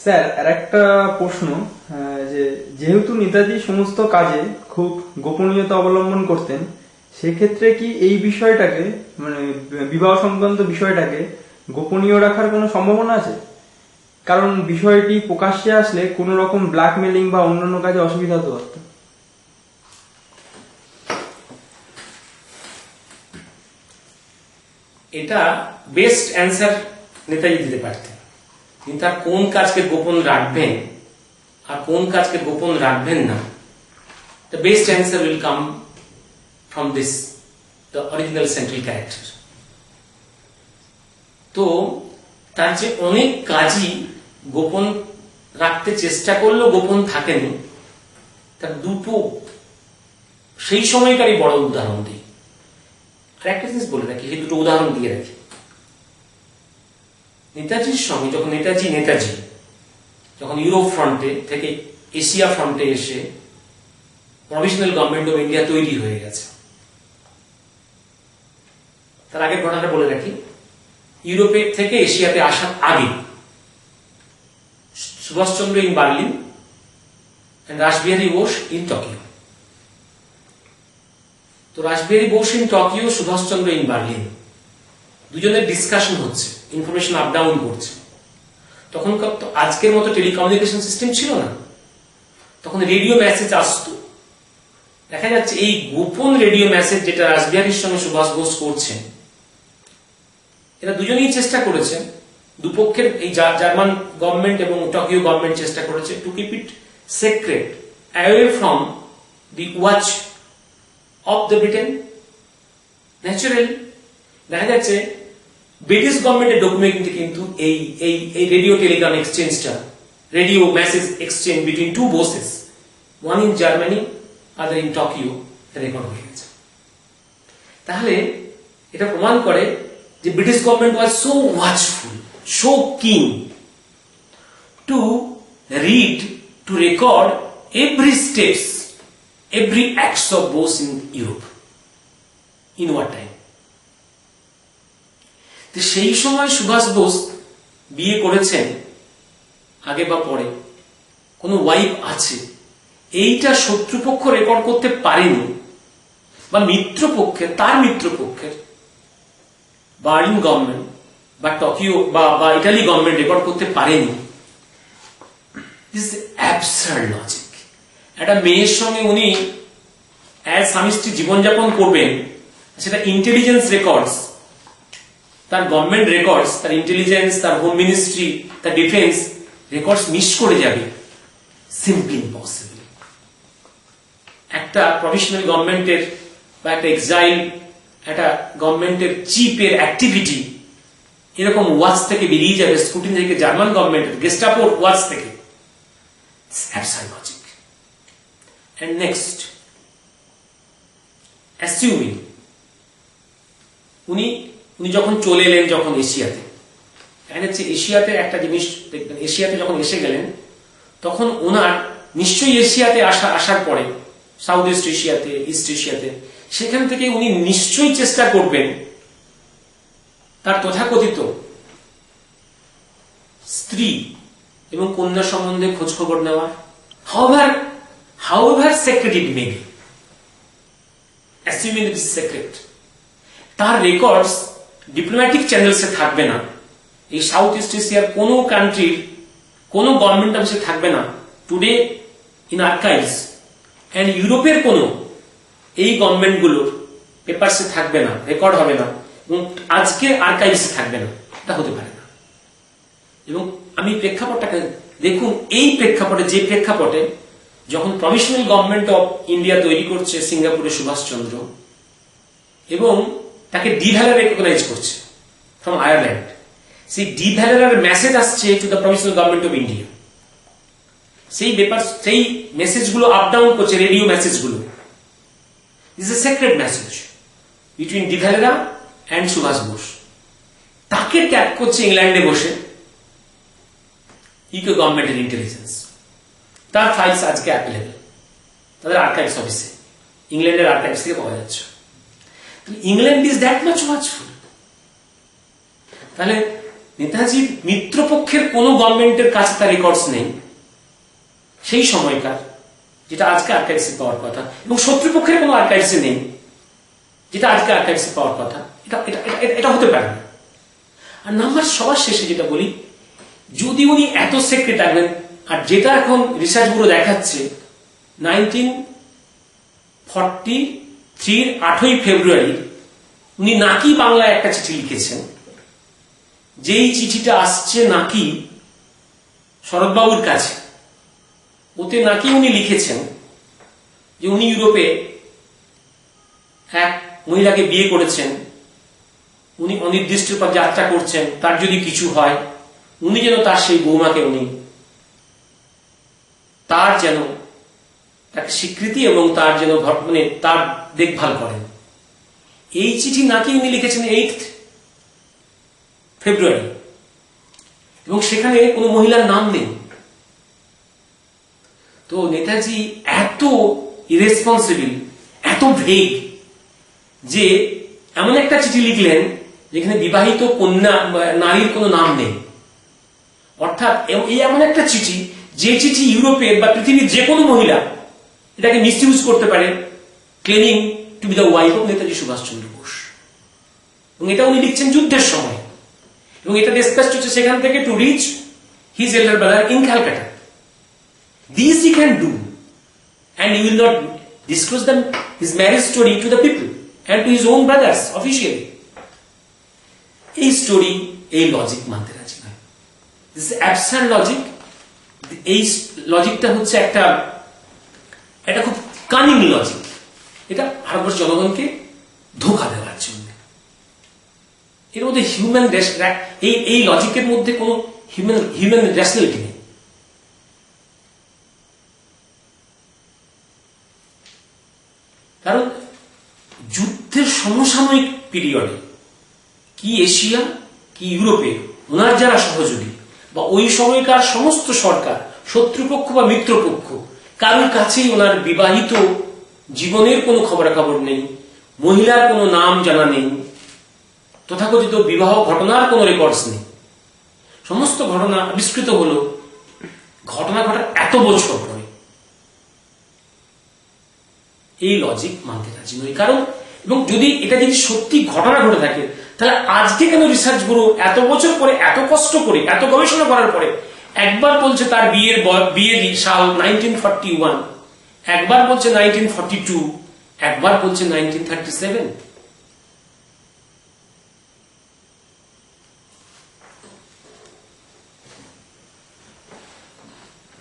Sir আর একটা প্রশ্ন, যে যেহেতু নেতাজি সমস্ত কাজে খুব গোপনীয়তা অবলম্বন করতেন, সেক্ষেত্রে কি এই বিষয়টাকে মানে বিবাহ সংক্রান্ত বিষয়টাকে গোপনীয় রাখার কোনো সম্ভাবনা আছে? কারণ বিষয়টি প্রকাশ্যে আসলে কোনো রকম ব্ল্যাকমেলিং বা অন্যান্য কাজে অসুবিধা হতে পারত। এটা বেস্ট অ্যান্সার নেতাজি দিতে পারতেন, কিন্তু তার কোন কাজকে গোপন রাখবেন আর কোন কাজকে গোপন রাখবেন না, the best answer will come from this the original central character. তো তার যে অনেক কাজই গোপন রাখতে চেষ্টা করলেও গোপন থাকেনি, তার দুটো সেই সময়কারই বড় উদাহরণ দিই। একটা জিনিস বলে রাখি, সেই দুটো উদাহরণ দিয়ে রাখি। নেতাজির সঙ্গে যখন নেতাজি যখন ইউরোপ ফ্রন্টে থেকে এশিয়া ফ্রন্টে এসে প্রভিশনাল গভর্নমেন্ট অফ ইন্ডিয়া তৈরি হয়ে গেছে, তার আগের ঘটনাটা বলে রাখি। ইউরোপের থেকে এশিয়াতে আসার আগে Subhas Chandra in Berlin and Rash Behari Bose in Tokyo. তো Rash Behari Bose in Tokyo, Subhas Chandra in Berlin, দুজনের ডিসকাশন হচ্ছে, ইনফরমেশন আপ ডাউন করছে। তখনকার তো আজকের মতো টেলিকমিউনিকেশন সিস্টেম ছিল না, তখন রেডিও মেসেজ আসতো। দেখা যাচ্ছে এই গোপন রেডিও মেসেজ যেটা রাসবিহারীর সঙ্গে সুভাষ বোস করছেন, এরা দুজনেই চেষ্টা করেছেন, দুপক্ষের এই জার্মান গভর্নমেন্ট এবং টোকিও গভর্নমেন্ট চেষ্টা করেছে to keep it secret away from the watch of the Britain. Naturally দেখা যাচ্ছে ব্রিটিশ গভর্নমেন্টের ডকুমেন্টে কিন্তু এই এই এই রেডিও টেলিগ্রাম এক্সচেঞ্জটা, radio message exchange between two Boses, one in Germany other in Tokyo, record হয়ে গেছে। তাহলে এটা প্রমাণ করে যে British government was so watchful, so keen to read, to record every steps, every acts of Bose in Europe in war time. সেই সময় সুভাষ বোস বিয়ে করেছেন আগে বা পরে, কোন ওয়াইফ আছে, এইটা শত্রুপক্ষ রেকর্ড করতে পারেনি, বা মিত্রপক্ষের, তার মিত্রপক্ষের বার্লিন গভর্নমেন্ট বা টোকিও বা ইটালি গভর্নমেন্ট রেকর্ড করতে পারেনি। This absurd logic. একটা মেয়ের সঙ্গে উনি অ্যাজ স্বামী স্ত্রী জীবনযাপন করবেন, সেটা ইন্টেলিজেন্স রেকর্ডস, তার গভর্নমেন্ট রেকর্ডস, তার ইন্টেলিজেন্স, তার হোম মিনিস্ট্রি, তার ডিফেন্স রেকর্ডস মিস করে যাবে, সিম্পলি ইম্পসিবল। একটা প্রভিশনাল গভর্নমেন্টের বা একটা এক্সাইল, একটা গভর্নমেন্টের চিফের অ্যাক্টিভিটি এরকম ওয়াচ থেকে বেরিয়ে যাবে, স্কুটিন থেকে, জার্মান গভর্নমেন্টের গেস্টাপোর ওয়াচ থেকে। Absurd logic. And next, assuming উনি যখন চলে এলেন, যখন এশিয়াতে, এশিয়াতে একটা জিনিস দেখবেন, এশিয়াতে যখন এসে গেলেন তখন ওনার নিশ্চয়ই এশিয়াতে আসার পরে, সাউথ ইস্ট এশিয়াতে, ইস্ট এশিয়াতে, সেখান থেকে উনি নিশ্চয়ই চেষ্টা করবেন তার তথাকথিত স্ত্রী এবং কন্যা সম্বন্ধে খোঁজ খবর নেওয়া, however secret it may be, assuming it is secret, তার রেকর্ডস ডিপ্লোম্যাটিক চ্যানেলসে থাকবে না, এই সাউথ ইস্ট এশিয়ার কোন কান্ট্রির কোন গভর্নমেন্ট অফিসে থাকবে না টুডে ইন আর্কাইভস, এন্ড ইউরোপের কোন এই গভর্নমেন্টগুলোর পেপারসে থাকবে না, রেকর্ড হবে না, এবং আজকের আর্কাইভসে থাকবে না, এটা হতে পারে না। এবং আমি প্রেক্ষাপটটাকে দেখুন, এই প্রেক্ষাপটে, যে প্রেক্ষাপটে যখন প্রভিশনাল গভর্নমেন্ট অফ ইন্ডিয়া তৈরি করছে সিঙ্গাপুরে সুভাষচন্দ্র, এবং তাকে ডি ভ্যালেরা রেকগনাইজ করছে ফ্রম আয়ারল্যান্ড, সেই ডি ভ্যালেরার মেসেজ আসছে to the provisional government of India, সেই পেপার, সেই মেসেজগুলো আপ ডাউন করছে, রেডিও মেসেজগুলো। This a secret message between de Valera and Subhas Bose. তাকে ট্যাপ করছে ইংল্যান্ডে বসে ইউকে গভর্নমেন্টের ইন্টেলিজেন্স। তার ফাইলস আজকে অ্যাভেলেবল তাদের আর্কাইভস অফিসে, ইংল্যান্ডের আর্কাইভস থেকে পাওয়া যাচ্ছে। England is that much watchful. তাহলে নেতাজির মিত্রপক্ষের কোনো গভর্নমেন্টের কাছে তার রেকর্ডস নেই সেই সময়কার, যেটা আজকে আর্কাইভসে পাওয়ার কথা, এবং শত্রুপক্ষের কোনো আর্কাইভসে নেই যেটা আজকে আর্কাইভসে পাওয়ার কথা। এটা হতে পারে না। আর নাম্বার সবার শেষে যেটা বলি, যদি উনি এত সিক্রেট রাখবেন, আর যেটা এখন রিসার্চ ব্যুরো দেখাচ্ছে 1943 8ই ফেব্রুয়ারি উনি নাকি বাংলায় একটা চিঠি লিখেছেন, যেই চিঠিটা আসছে নাকি শরৎবাবুর কাছে, ওতে নাকি উনি লিখেছেন যে উনি ইউরোপে এক মহিলাকে বিয়ে করেছেন, উনি অনির্দিষ্ট পর যাত্রা করছেন, তার যদি কিছু হয় উনি যেন তার সেই বৌমাকে উনি তার যেন তাকে স্বীকৃতি এবং তার যেন মানে তার দেখভাল করেন। এই চিঠি নাকি উনি লিখেছেন 8 ফেব্রুয়ারি, এবং সেখানে কোনো মহিলার নাম নেই। তো নেতাজি এত ইরেসপন্সিবল, এত ভেগ, যে এমন একটা চিঠি লিখলেন যেখানে বিবাহিত কন্যা নারীর কোনো নাম নেই। অর্থাৎ এই এমন একটা চিঠি, যে চিঠি ইউরোপের বা পৃথিবীর যে কোনো মহিলা এটাকে মিসইউজ করতে পারে, claiming two B the wife of Netaji Subhash Chandra Bose. এবং এটা উনি লিখছেন যুদ্ধের সময়, এবং এটা ডিসকাস হচ্ছে সেখান থেকে to reach his elder brother in Calcutta. This he can do, and he will not disclose his marriage story to the people and to his own brothers officially. এই স্টোরি, এই লজিক মানতে রাজি নয়। This is absurd logic. এই লজিকটা হচ্ছে একটা খুব cunning logic. এটা ভারতবর্ষ জনগণকে ধোঁকা দেওয়ার জন্য। এর মধ্যে হিউম্যান এই লজিকের মধ্যে কোনো হিউম্যান রেশনালিটি নেই। কারণ যুদ্ধের সমসাময়িক পিরিয়ডে কি এশিয়া কি ইউরোপে ওনার যারা সহযোগী বা ওই সময়কার সমস্ত সরকার, শত্রুপক্ষ বা মিত্রপক্ষ, কারোর কাছেই ওনার বিবাহিত জীবনের কোনো খবরাখবর নেই, মহিলার কোনো নাম জানা নেই, তথাকথিত বিবাহ ঘটনার কোনো রেকর্ডস নেই। সমস্ত ঘটনা আবিষ্কৃত হলো ঘটনা ঘটার এত বছর পরে। এই লজিক মানতে রাজি নই। কারণ এবং যদি এটা যদি সত্যি ঘটনা ঘটে থাকে, তাহলে আজকে কেন রিসার্চ ব্যুরো এত বছর পরে, এত কষ্ট করে, এত গবেষণা করার পরে একবার বলছে তার বিয়ের সাল 1941, একবার বলছে 1942, একবার বলছে 1937?